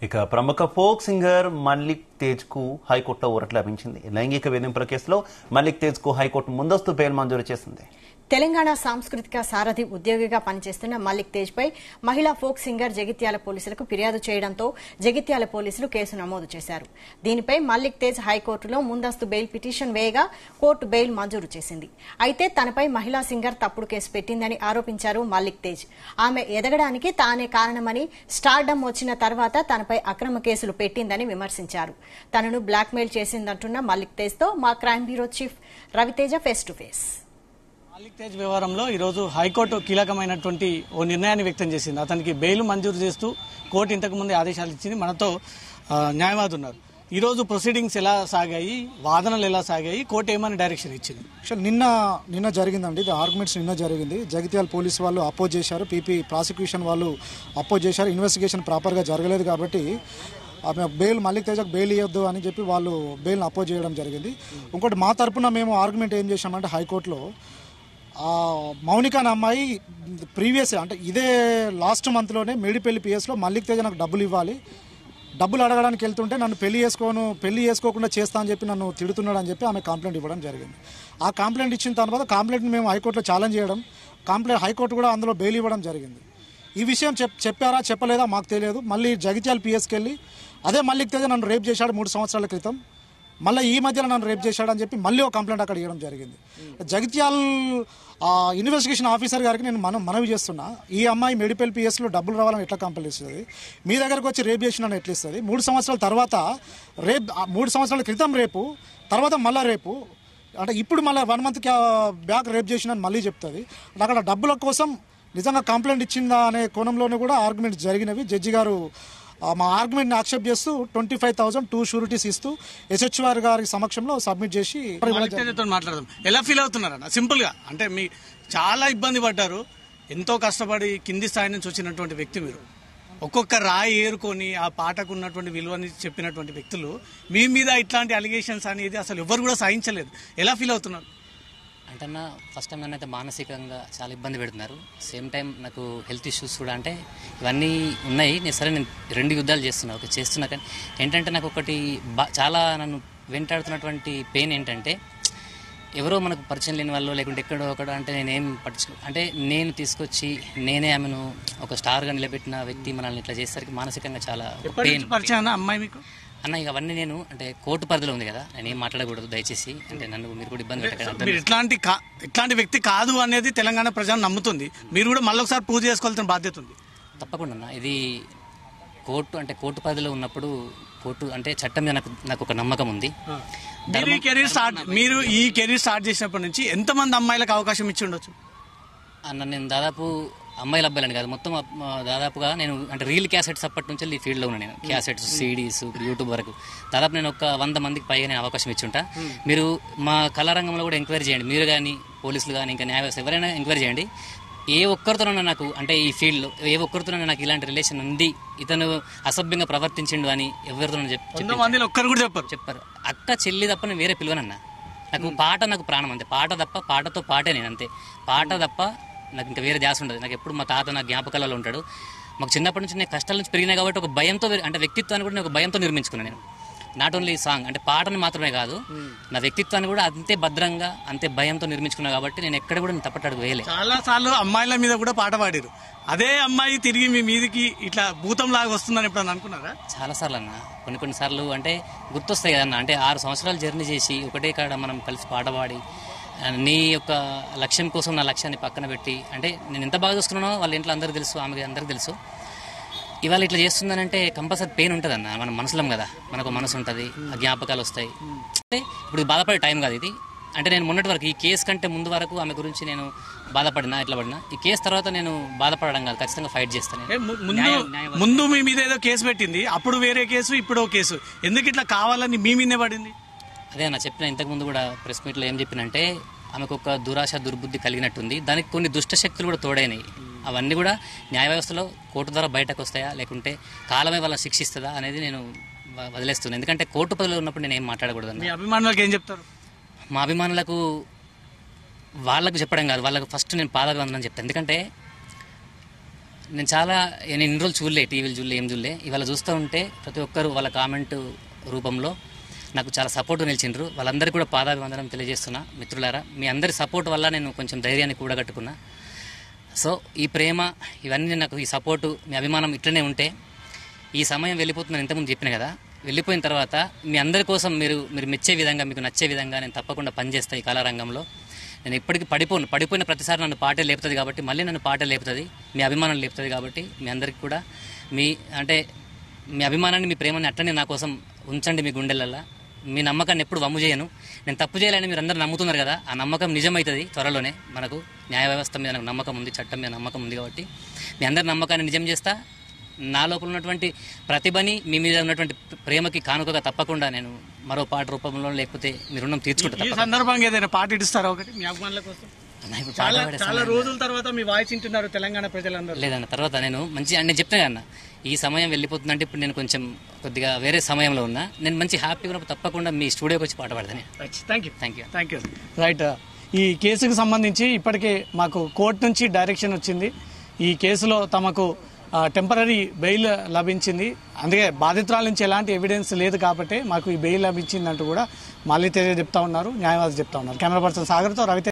ఇక ప్రముఖ folk singer Mallik Tej కు హైకోర్టులో ఊరట లభించింది. లైంగిక వేధింపుల కేసులో మల్లిక్ తేజ్ కు హైకోర్టు ముందస్తు బెయిల్ మంజూరు చేసింది. తెలంగాణ సాంస్కృతిక సారథి ఉద్యోగిగా పనిచేస్తున్న మల్లిక్ తేజ్ పై మహిళా ఫోక్ సింగర్ జగిత్యాల పోలీసులకు ఫిర్యాదు చేయడంతో జగిత్యాల పోలీసులు కేసు నమోదు చేశారు. దీనిపై మల్లిక్ తేజ్ హైకోర్టులో ముందస్తు బెయిల్ పిటిషన్ వేయగా కోర్టు బెయిల్ మంజూరు చేసింది. అయితే తనపై మహిళా సింగర్ తప్పుడు కేసు పెట్టిందని ఆరోపించారు మల్లిక్ తేజ్. ఆమె ఎదగడానికి తానే కారణమని, స్టార్డమ్ వచ్చిన తర్వాత తనపై అక్రమ కేసులు పెట్టిందని విమర్శించారు. తనను బ్లాక్మెయిల్ చేసిందంటున్న మల్లిక్ తేజ్ తో మా crime bureau chief Raviteja face to face. Mallik Tej వ్యవహారంలో ఈరోజు హైకోర్టు కీలకమైనటువంటి ఓ నిర్ణయాన్ని వ్యక్తం చేసింది. అతనికి బెయిల్ మంజూరు చేస్తూ కోర్టు ఇంతకు ముందే ఆదేశాలు ఇచ్చింది. మనతో న్యాయవాది ఉన్నారు. ఈరోజు ప్రొసీడింగ్స్ ఎలా సాగాయి, వాదనలు ఎలా సాగాయి, కోర్టు ఏమని డైరెక్షన్ ఇచ్చింది? నిన్న జరిగిందండి. ఇది ఆర్గ్యుమెంట్స్ నిన్న జరిగింది. జగిత్యాల పోలీసు వాళ్ళు అపోజ్ చేశారు, పీపీ ప్రాసిక్యూషన్ వాళ్ళు అపోజ్ చేశారు. ఇన్వెస్టిగేషన్ ప్రాపర్గా జరగలేదు కాబట్టి ఆమె బెయిల్ మల్లిక్ తేజకు బెయిల్ ఇవ్వద్దు అని చెప్పి వాళ్ళు బెయిల్ని అపోజ్ చేయడం జరిగింది. ఇంకోటి మా తరపున మేము ఆర్గ్యుమెంట్ ఏం చేశామంటే హైకోర్టులో మౌనిక అనే అమ్మాయి ప్రీవియస్ అంటే ఇదే లాస్ట్ మంత్లోనే మేడిపల్లి పిఎస్లో మల్లిక్ తేజ నాకు డబ్బులు ఇవ్వాలి, డబ్బులు అడగడానికి వెళ్తుంటే నన్ను పెళ్లి చేసుకోకుండా చేస్తా అని చెప్పి నన్ను తిడుతున్నాడు అని చెప్పి ఆమె కంప్లైంట్ ఇవ్వడం జరిగింది. ఆ కంప్లైంట్ ఇచ్చిన తర్వాత కంప్లైంట్ని మేము హైకోర్టులో ఛాలెంజ్ చేయడం, హైకోర్టు కూడా అందులో బెయిల్ ఇవ్వడం జరిగింది. ఈ విషయం చెప్పారా చెప్పలేదా మాకు తెలియదు. మళ్ళీ జగిత్యాల పిఎస్కి వెళ్ళి అదే మల్లిక్ తేజ నన్ను రేప్ చేశాడు 3 సంవత్సరాల క్రితం, మళ్ళీ ఈ మధ్యలో నన్ను రేప్ చేశాడు అని చెప్పి మళ్ళీ ఒక కంప్లైంట్ అక్కడ ఇవ్వడం జరిగింది. జగిత్యాల ఇన్వెస్టిగేషన్ ఆఫీసర్ గారికి నేను మనవి చేస్తున్నా, ఈ అమ్మాయి మెడిపల్ పిఎస్లో డబ్బులు రావాలని ఎట్లా కంప్లైంట్ ఇస్తుంది, మీ దగ్గరకు వచ్చి రేప్ చేసిన ఎట్లా ఇస్తుంది, 3 సంవత్సరాల తర్వాత 3 సంవత్సరాల క్రితం రేపు, తర్వాత మళ్ళీ రేపు, అంటే ఇప్పుడు మళ్ళీ 1 మంత్ బ్యాక్ రేప్ చేసిన మళ్ళీ చెప్తుంది. అక్కడ డబ్బుల కోసం నిజంగా కంప్లైంట్ ఇచ్చిందా అనే కోణంలోనే కూడా ఆర్గ్యుమెంట్స్ జరిగినవి. జడ్జి గారు మా ఆర్గ్యుమెంట్ని యాక్సెప్ట్ చేస్తూ 25,000 2 షూరిటీస్ ఇస్తూ ఎస్హెచ్ఆర్ గారి సమక్షంలో సబ్మిట్ చేసి మాట్లాడదాం. ఎలా ఫీల్ అవుతున్నారన్న? సింపుల్ గా అంటే మీ చాలా ఇబ్బంది పడ్డారు, ఎంతో కష్టపడి కింది స్థాయి నుంచి వచ్చినటువంటి వ్యక్తి మీరు. ఒక్కొక్క రాయి ఏరుకొని ఆ పాటకు ఉన్నటువంటి విలువని చెప్పినటువంటి వ్యక్తులు మీ మీద ఇట్లాంటి అలిగేషన్స్ అనేది అసలు ఎవరు కూడా సహించలేదు. ఎలా ఫీల్ అవుతున్నారు? అంటే ఫస్ట్ టైం నన్నైతే మానసికంగా చాలా ఇబ్బంది పెడుతున్నారు. సేమ్ టైం నాకు హెల్త్ ఇష్యూస్ కూడా, అంటే ఇవన్నీ ఉన్నాయి. నేను 2 యుద్ధాలు చేస్తున్నా కానీ ఏంటంటే నాకు ఒకటి చాలా నన్ను వెంటాడుతున్నటువంటి పెయిన్ ఏంటంటే, ఎవరో మనకు పరిచయం లేని వాళ్ళు లేకుంటే ఎక్కడో ఒకడో అంటే నేనేం అంటే నేను తీసుకొచ్చి నేనే ఆమెను ఒక స్టార్గా నిలబెట్టిన వ్యక్తి మనల్ని ఇట్లా చేసేసరికి మానసికంగా చాలా పెయిన్. అమ్మాయి మీకు అన్న ఇక అవన్నీ నేను అంటే కోర్టు పరిధిలో ఉంది కదా, నేను ఏం మాట్లాడకూడదు దయచేసి. అంటే నన్ను మీరు కూడా ఇబ్బంది పెట్టకండి. ఇట్లాంటి వ్యక్తి కాదు అనేది తెలంగాణ ప్రజలు నమ్ముతుంది. మీరు కూడా మళ్ళీ ఒకసారి పూజ చేసుకోవాల్సిన బాధ్యత ఉంది. తప్పకుండా అన్న, ఇది కోర్టు పరిధిలో ఉన్నప్పుడు కోర్టు అంటే చట్టం మీద నాకు ఒక నమ్మకం ఉంది. మీరు ఈ కెరీర్ స్టార్ట్ చేసినప్పటి నుంచి ఎంతమంది అమ్మాయిలకు అవకాశం ఇచ్చి ఉండొచ్చు అన్న? నేను దాదాపు అమ్మాయిల అబ్బాయిలని కాదు, మొత్తం దాదాపుగా నేను అంటే రీల్ క్యాసెట్స్ అప్పటి నుంచి ఈ ఫీల్డ్లో ఉన్నాను. నేను క్యాసెట్స్, సిడీస్, యూట్యూబ్ వరకు దాదాపు నేను ఒక 100 మందికి పైగా నేను అవకాశం ఇచ్చుంటా. మీరు మా కళారంగంలో కూడా ఎంక్వైరీ చేయండి, మీరు కానీ పోలీసులు కానీ ఇంకా న్యాయ వ్యవస్థ ఎవరైనా ఎంక్వైరీ చేయండి. ఏ ఒక్కరితోనైనా నాకు అంటే ఈ ఫీల్డ్లో ఏ ఒక్కరితోనైనా నాకు ఇలాంటి రిలేషన్ ఉంది, ఇతను అసభ్యంగా ప్రవర్తించిండు అని ఎవరితో చెప్పారు. అక్క చెల్లి తప్ప నేను వేరే పిలువనన్నా. నాకు ప్రాణం, అంతే. పాటతో పాటే నేను, అంతే. పాట తప్ప నాకు ఇంకా వేరే ధ్యాస ఉండదు. నాకు ఎప్పుడు మా తాత నా జ్ఞాపకాలలో ఉంటాడు. మాకు చిన్నప్పటి నుంచి నేను కష్టాల నుంచి పెరిగినాయి కాబట్టి ఒక భయంతో, అంటే వ్యక్తిత్వాన్ని కూడా నేను ఒక భయంతో నిర్మించుకున్నాను నేను. నాట్ ఓన్లీ సాంగ్ అంటే పాటను మాత్రమే కాదు, నా వ్యక్తిత్వాన్ని కూడా అంతే భద్రంగా అంతే భయంతో నిర్మించుకున్నా కాబట్టి నేను ఎక్కడ కూడా తప్పటడుగు వేయలేదు. చాలా సార్లు అమ్మాయిల మీద కూడా పాట పాడారు. అదే అమ్మాయి తిరిగి మీ మీదకి ఇట్లా భూతం లాగా వస్తుందని ఎప్పుడన్నా అనుకున్నారా? చాలా సార్లు అన్న, కొన్ని సార్లు అంటే గుర్తొస్తాయి కదన్న. అంటే 6 సంవత్సరాలు జర్నీ చేసి ఒకటే కాడ మనం కలిసి పాట పాడి నీ యొక్క లక్ష్యం కోసం నా లక్ష్యాన్ని పక్కన పెట్టి, అంటే నేను ఎంత బాగా చూస్తున్నానో వాళ్ళ ఇంట్లో అందరికీ తెలుసు, ఆమెకి అందరికీ తెలుసు. ఇవాళ ఇట్లా చేస్తుందనంటే కంపల్సరీ పెయిన్ ఉంటుంది అన్న. మనం మనసులం కదా, మనకు మనసు ఉంటుంది, ఆ జ్ఞాపకాలు వస్తాయి. అంటే ఇప్పుడు బాధపడే టైం కాదు ఇది. అంటే నేను మొన్నటి వరకు ఈ కేసు కంటే ముందు వరకు ఆమె గురించి నేను బాధపడినా, ఇట్లా పడినా. ఈ కేసు తర్వాత నేను బాధపడడం కాదు, ఖచ్చితంగా ఫైట్ చేస్తాను. ముందు మీ మీద ఏదో కేసు పెట్టింది, అప్పుడు వేరే కేసు, ఇప్పుడు కేసు, ఎందుకు ఇట్లా కావాలని మీ మీదే పడింది? అదే అన్న చెప్పిన, ఇంతకుముందు కూడా ప్రెస్ మీట్లో ఏం చెప్పినంటే, ఆమెకు ఒక దురాశ దుర్బుద్ధి కలిగినట్టుంది. దానికి కొన్ని దుష్టశక్తులు కూడా తోడైనాయి. అవన్నీ కూడా న్యాయ వ్యవస్థలో కోర్టు ద్వారా బయటకు వస్తాయా లేకుంటే కాలమే వాళ్ళని శిక్షిస్తుందా అనేది నేను వదిలేస్తున్నాను. ఎందుకంటే కోర్టు పరిధిలో ఉన్నప్పుడు నేను ఏం మాట్లాడకూడదు. మీ అభిమానులకు ఏం చెప్తారు? మా అభిమానులకు వాళ్ళకు చెప్పడం కాదు, వాళ్ళకు ఫస్ట్ నేను పాదాభివందనం చెప్తాను. ఎందుకంటే నేను ఇన్ని రోజులు చూడలే, టీవీలు చూడలే, ఏం చూడలే. ఇవాళ చూస్తూ ఉంటే ప్రతి ఒక్కరు వాళ్ళ కామెంట్ రూపంలో నాకు చాలా సపోర్ట్ నిలిచిండ్రు. వాళ్ళందరికీ కూడా పాదాభివందనం తెలియజేస్తున్నా. మిత్రులారా, మీ అందరి సపోర్ట్ వల్ల నేను కొంచెం ధైర్యాన్ని కూడగట్టుకున్నా. సో ఈ ప్రేమ, ఇవన్నీ నాకు, ఈ సపోర్టు, మీ అభిమానం ఇట్లనే ఉంటే, ఈ సమయం వెళ్ళిపోతుందని ఇంతకుముందు చెప్పిన కదా, వెళ్ళిపోయిన తర్వాత మీ అందరి కోసం మీరు మెచ్చే విధంగా, మీకు నచ్చే విధంగా నేను తప్పకుండా పనిచేస్తాను ఈ కళారంగంలో. నేను ఎప్పటికీ పడిపోయిన ప్రతిసారి నన్ను పాటే లేపుతుంది కాబట్టి మళ్ళీ నన్ను పాటే లేపుతుంది, మీ అభిమానం లేపుతుంది కాబట్టి మీ అందరికీ కూడా మీ అభిమానాన్ని, మీ ప్రేమని అట్లనే నా కోసం ఉంచండి మీ గుండెలల్లో. మీ నమ్మకాన్ని ఎప్పుడు వమ్ము చేయను. నేను తప్పు చేయాలని మీరు అందరూ నమ్ముతున్నారు కదా, ఆ నమ్మకం నిజమవుతుంది త్వరలోనే. మనకు న్యాయ వ్యవస్థ మీద నాకు నమ్మకం ఉంది, చట్టం మీద నమ్మకం ఉంది కాబట్టి మీ అందరి నమ్మకాన్ని నిజం చేస్తా. నా లోపల ఉన్నటువంటి ప్రతిభని, మీ మీద ఉన్నటువంటి ప్రేమకి కానుకగా తప్పకుండా నేను మరో పాట రూపంలో లేకపోతే మీ రుణం తీర్చుకుంటాను. ఈ సందర్భంగా ఏదైనా పాట ఇస్తారా ఒకటి మీ అభిమానుల కోసం? చాలా రోజుల తర్వాత మీ వాయిస్ వింటున్నారు తెలంగాణ ప్రజలందరూ. లేదన్న, తర్వాత నేను నేను చెప్తాను అన్న, ఈ సమయం వెళ్ళిపోతుందంటే ఇప్పుడు నేను కొంచెం కొద్దిగా వేరే సమయంలో ఉన్నా. నేను మంచి హ్యాపీగా ఉన్నప్పుడు తప్పకుండా మీ స్టూడియోకి వచ్చి పాట పాడతాను. Thank you. రైట్, ఈ కేసుకు సంబంధించి ఇప్పటికే మాకు కోర్టు నుంచి డైరెక్షన్ వచ్చింది. ఈ కేసులో తమకు టెంపరీ బెయిల్ లభించింది. అందుకే బాధితురాల నుంచి ఎలాంటి ఎవిడెన్స్ లేదు కాబట్టి మాకు ఈ బెయిల్ లభించిందంటూ కూడా మళ్ళీ చెప్తా ఉన్నారు, న్యాయవాది చెప్తా ఉన్నారు. Camera person సాగర్తో రవితే.